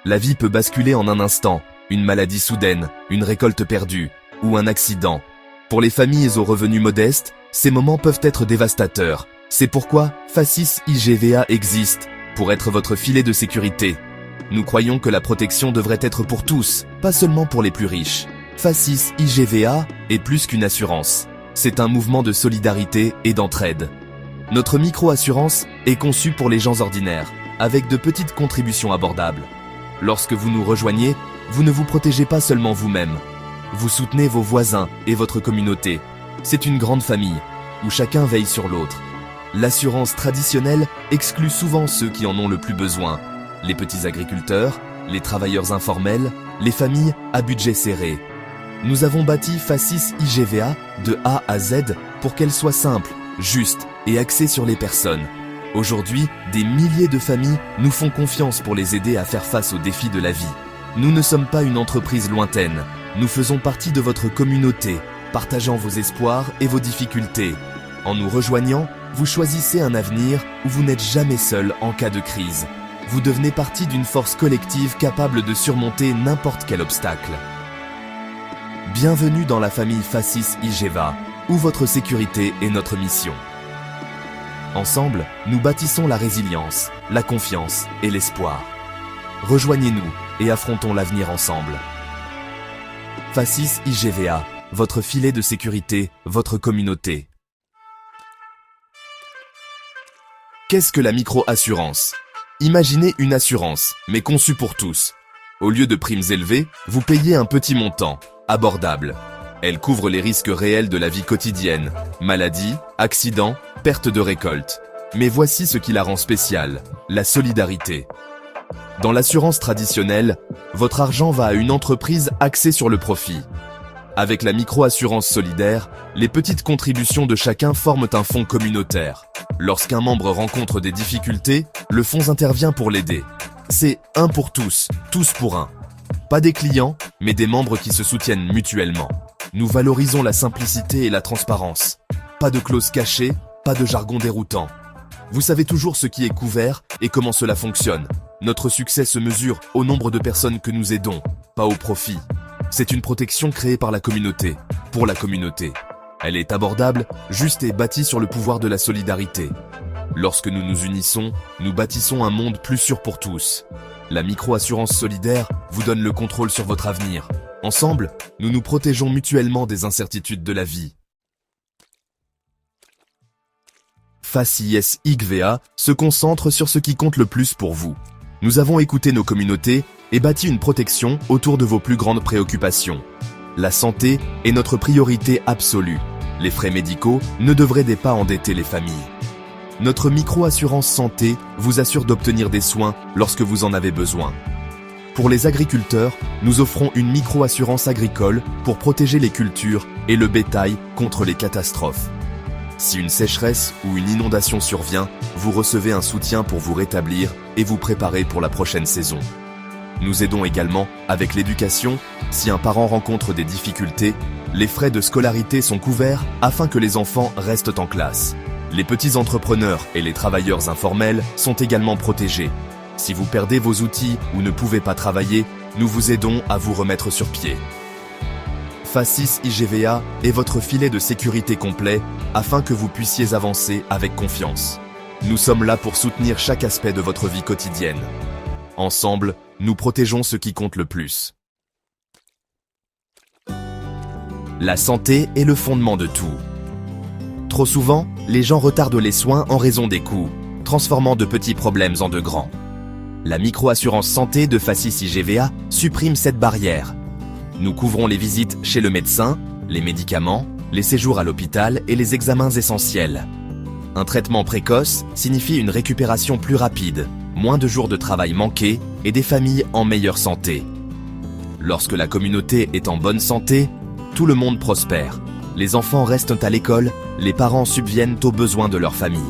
La vie peut basculer en un instant, une maladie soudaine, une récolte perdue, ou un accident. Pour les familles aux revenus modestes, ces moments peuvent être dévastateurs. C'est pourquoi Facis IGVA existe, pour être votre filet de sécurité. Nous croyons que la protection devrait être pour tous, pas seulement pour les plus riches. Facis IGVA est plus qu'une assurance. C'est un mouvement de solidarité et d'entraide. Notre micro-assurance est conçue pour les gens ordinaires, avec de petites contributions abordables. Lorsque vous nous rejoignez, vous ne vous protégez pas seulement vous-même. Vous soutenez vos voisins et votre communauté. C'est une grande famille, où chacun veille sur l'autre. L'assurance traditionnelle exclut souvent ceux qui en ont le plus besoin. Les petits agriculteurs, les travailleurs informels, les familles à budget serré. Nous avons bâti Facis IGVA de A à Z pour qu'elle soit simple, juste et axée sur les personnes. Aujourd'hui, des milliers de familles nous font confiance pour les aider à faire face aux défis de la vie. Nous ne sommes pas une entreprise lointaine. Nous faisons partie de votre communauté, partageant vos espoirs et vos difficultés. En nous rejoignant, vous choisissez un avenir où vous n'êtes jamais seul en cas de crise. Vous devenez partie d'une force collective capable de surmonter n'importe quel obstacle. Bienvenue dans la famille Facis IGVA, où votre sécurité est notre mission. Ensemble, nous bâtissons la résilience, la confiance et l'espoir. Rejoignez-nous et affrontons l'avenir ensemble. Facis IGVA, votre filet de sécurité, votre communauté. Qu'est-ce que la micro-assurance ? Imaginez une assurance, mais conçue pour tous. Au lieu de primes élevées, vous payez un petit montant, abordable. Elle couvre les risques réels de la vie quotidienne, maladies, accidents, perte de récolte. Mais voici ce qui la rend spéciale, la solidarité. Dans l'assurance traditionnelle, votre argent va à une entreprise axée sur le profit. Avec la micro-assurance solidaire, les petites contributions de chacun forment un fonds communautaire. Lorsqu'un membre rencontre des difficultés, le fonds intervient pour l'aider. C'est un pour tous pour un. Pas des clients, mais des membres qui se soutiennent mutuellement. Nous valorisons la simplicité et la transparence. Pas de clauses cachées, pas de jargon déroutant. Vous savez toujours ce qui est couvert et comment cela fonctionne. Notre succès se mesure au nombre de personnes que nous aidons, pas au profit. C'est une protection créée par la communauté, pour la communauté. Elle est abordable, juste et bâtie sur le pouvoir de la solidarité. Lorsque nous nous unissons, nous bâtissons un monde plus sûr pour tous. La micro-assurance solidaire vous donne le contrôle sur votre avenir. Ensemble, nous nous protégeons mutuellement des incertitudes de la vie. Facis IGVA se concentre sur ce qui compte le plus pour vous. Nous avons écouté nos communautés et bâti une protection autour de vos plus grandes préoccupations. La santé est notre priorité absolue. Les frais médicaux ne devraient pas endetter les familles. Notre micro-assurance santé vous assure d'obtenir des soins lorsque vous en avez besoin. Pour les agriculteurs, nous offrons une micro-assurance agricole pour protéger les cultures et le bétail contre les catastrophes. Si une sécheresse ou une inondation survient, vous recevez un soutien pour vous rétablir et vous préparer pour la prochaine saison. Nous aidons également avec l'éducation. Si un parent rencontre des difficultés, les frais de scolarité sont couverts afin que les enfants restent en classe. Les petits entrepreneurs et les travailleurs informels sont également protégés. Si vous perdez vos outils ou ne pouvez pas travailler, nous vous aidons à vous remettre sur pied. Facis IGVA est votre filet de sécurité complet afin que vous puissiez avancer avec confiance. Nous sommes là pour soutenir chaque aspect de votre vie quotidienne. Ensemble, nous protégeons ce qui compte le plus. La santé est le fondement de tout. Trop souvent, les gens retardent les soins en raison des coûts, transformant de petits problèmes en de grands. La micro-assurance santé de Facis IGVA supprime cette barrière. Nous couvrons les visites chez le médecin, les médicaments, les séjours à l'hôpital et les examens essentiels. Un traitement précoce signifie une récupération plus rapide, moins de jours de travail manqués et des familles en meilleure santé. Lorsque la communauté est en bonne santé, tout le monde prospère. Les enfants restent à l'école, les parents subviennent aux besoins de leur famille.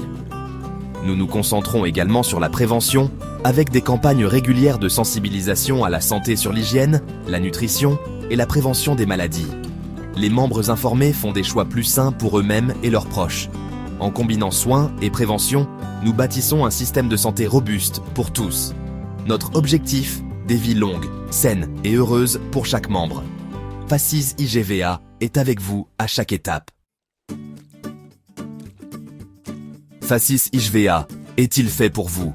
Nous nous concentrons également sur la prévention, avec des campagnes régulières de sensibilisation à la santé sur l'hygiène, la nutrition et la prévention des maladies. Les membres informés font des choix plus sains pour eux-mêmes et leurs proches. En combinant soins et prévention, nous bâtissons un système de santé robuste pour tous. Notre objectif des vies longues, saines et heureuses pour chaque membre. Facis IGVA est avec vous à chaque étape. Facis IGVA est-il fait pour vous?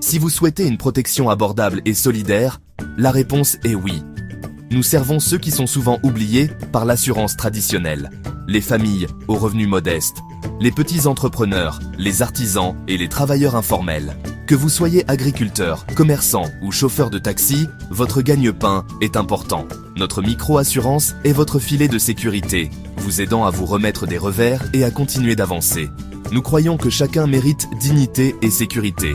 Si vous souhaitez une protection abordable et solidaire, la réponse est oui. Nous servons ceux qui sont souvent oubliés par l'assurance traditionnelle. Les familles aux revenus modestes, les petits entrepreneurs, les artisans et les travailleurs informels. Que vous soyez agriculteur, commerçant ou chauffeur de taxi, votre gagne-pain est important. Notre micro-assurance est votre filet de sécurité, vous aidant à vous remettre des revers et à continuer d'avancer. Nous croyons que chacun mérite dignité et sécurité.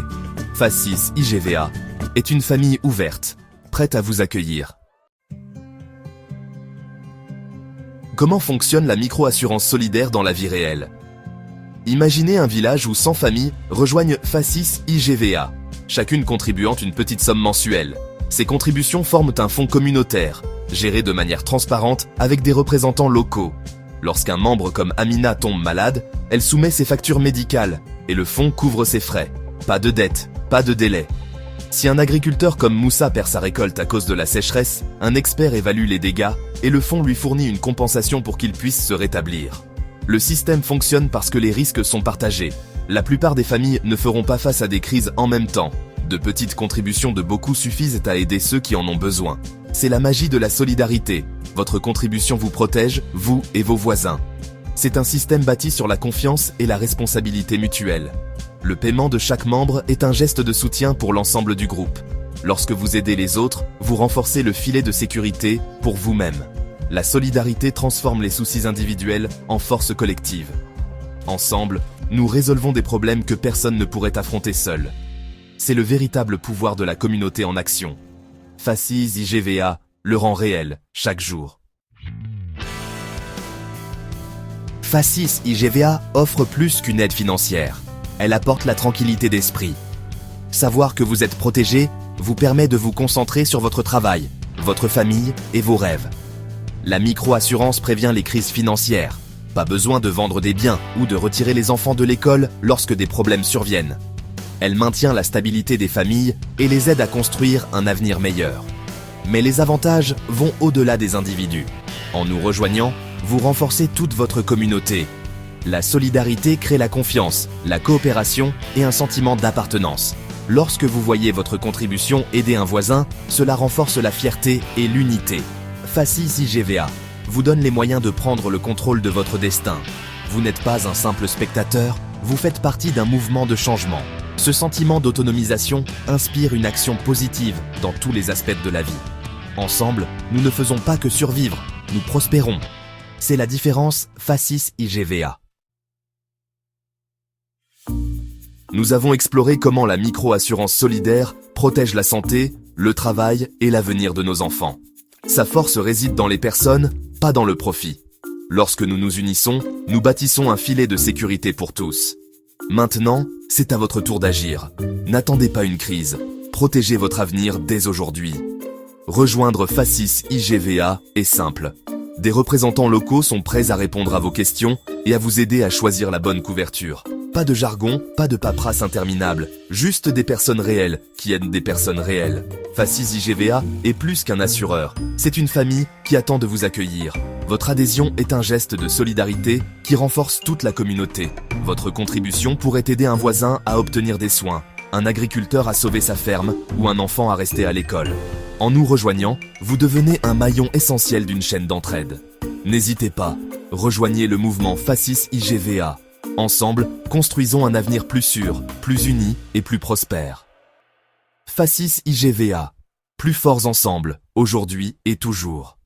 Facis IGVA est une famille ouverte, prête à vous accueillir. Comment fonctionne la micro-assurance solidaire dans la vie réelle? Imaginez un village où 100 familles rejoignent Facis IGVA, chacune contribuant une petite somme mensuelle. Ces contributions forment un fonds communautaire, géré de manière transparente avec des représentants locaux. Lorsqu'un membre comme Amina tombe malade, elle soumet ses factures médicales et le fonds couvre ses frais. Pas de dette, pas de délai. Si un agriculteur comme Moussa perd sa récolte à cause de la sécheresse, un expert évalue les dégâts et le fonds lui fournit une compensation pour qu'il puisse se rétablir. Le système fonctionne parce que les risques sont partagés. La plupart des familles ne feront pas face à des crises en même temps. De petites contributions de beaucoup suffisent à aider ceux qui en ont besoin. C'est la magie de la solidarité. Votre contribution vous protège, vous et vos voisins. C'est un système bâti sur la confiance et la responsabilité mutuelle. Le paiement de chaque membre est un geste de soutien pour l'ensemble du groupe. Lorsque vous aidez les autres, vous renforcez le filet de sécurité pour vous-même. La solidarité transforme les soucis individuels en force collective. Ensemble, nous résolvons des problèmes que personne ne pourrait affronter seul. C'est le véritable pouvoir de la communauté en action. Facis IGVA le rend réel chaque jour. Facis IGVA offre plus qu'une aide financière. Elle apporte la tranquillité d'esprit. Savoir que vous êtes protégé vous permet de vous concentrer sur votre travail, votre famille et vos rêves. La micro-assurance prévient les crises financières. Pas besoin de vendre des biens ou de retirer les enfants de l'école lorsque des problèmes surviennent. Elle maintient la stabilité des familles et les aide à construire un avenir meilleur. Mais les avantages vont au-delà des individus. En nous rejoignant, vous renforcez toute votre communauté. La solidarité crée la confiance, la coopération et un sentiment d'appartenance. Lorsque vous voyez votre contribution aider un voisin, cela renforce la fierté et l'unité. Facis IGVA vous donne les moyens de prendre le contrôle de votre destin. Vous n'êtes pas un simple spectateur, vous faites partie d'un mouvement de changement. Ce sentiment d'autonomisation inspire une action positive dans tous les aspects de la vie. Ensemble, nous ne faisons pas que survivre, nous prospérons. C'est la différence Facis IGVA. Nous avons exploré comment la micro-assurance solidaire protège la santé, le travail et l'avenir de nos enfants. Sa force réside dans les personnes, pas dans le profit. Lorsque nous nous unissons, nous bâtissons un filet de sécurité pour tous. Maintenant, c'est à votre tour d'agir. N'attendez pas une crise. Protégez votre avenir dès aujourd'hui. Rejoindre Facis IGVA est simple. Des représentants locaux sont prêts à répondre à vos questions et à vous aider à choisir la bonne couverture. Pas de jargon, pas de paperasse interminable, juste des personnes réelles qui aident des personnes réelles. Facis IGVA est plus qu'un assureur, c'est une famille qui attend de vous accueillir. Votre adhésion est un geste de solidarité qui renforce toute la communauté. Votre contribution pourrait aider un voisin à obtenir des soins, un agriculteur à sauver sa ferme ou un enfant à rester à l'école. En nous rejoignant, vous devenez un maillon essentiel d'une chaîne d'entraide. N'hésitez pas, rejoignez le mouvement Facis IGVA. Ensemble, construisons un avenir plus sûr, plus uni et plus prospère. Facis IGVA. Plus forts ensemble, aujourd'hui et toujours.